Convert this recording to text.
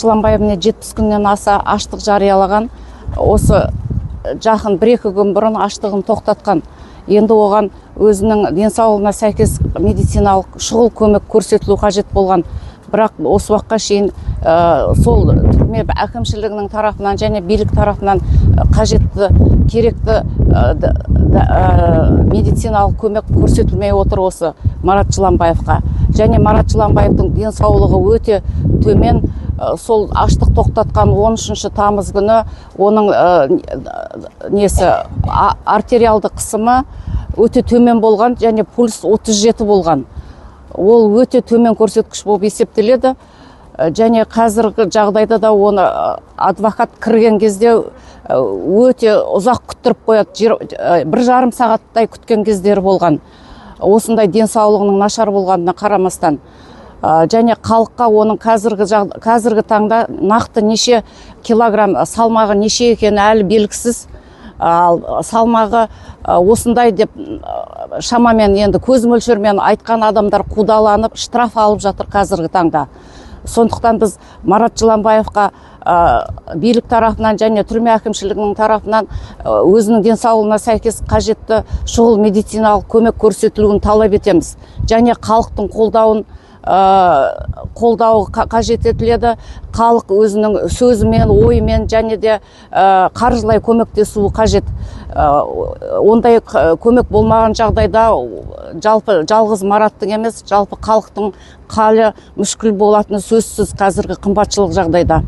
Жыланбаев міне 70 күннен аса аштық жариялаған. Осы жақын 1-2 күн бұрын аштығын тоқтатқан. Енді оған өзінің денсаулығына сәйкес медициналық шұғыл көмек көрсетілу қажет болған. Бірақ осы уақытқа шейін сол түрме әкімшілігінің тарапынан және билік тарапынан қажетті керекті медициналық көмек көрсетілмей отыр осы Марат Жыланбаевқа. Және Марат Жыланбаевтың денсаулығы өте төмен. Сол аштық тоқтатқан 13 тамыз күні оның артериалды қысымы өте төмен болған және пульс 37 болған. Ол өте төмен көрсеткіш болып есептеледі. Және қазіргі жағдайда да оны адвокат кірген кезде өте ұзақ күттіріп қояды. 1,5 сағаттай күткен кездері болған. Осындай денсаулығының нашар болғанына қарамастан. Және халыққа оның қазіргі таңда нақты неше килограмм салмағы неше екені әлі белгісіз. Салмағы осындай деп шамамен енді көз мөлшермен айтқан адамдар қудаланып штраф алып жатыр қазіргі таңда. Сондықтан біз Марат Жыланбаевқа билік тарапынан және түрме әкімшілігінің тарапынан өзінің денсаулығына сәйкес қажетті шұғыл медициналық көмек көрсетілуін талап етеміз. Және халықтың қолдауы қажет етіледі. Халық өзінің сөзімен, ойымен және де қаржылай көмектесуі қажет. Ондай көмек болмаған жағдайда жалғыз Мараттың емес, жалпы халықтың халі мүшкіл болатыны сөзсіз қазіргі қымбатшылық жағдайда.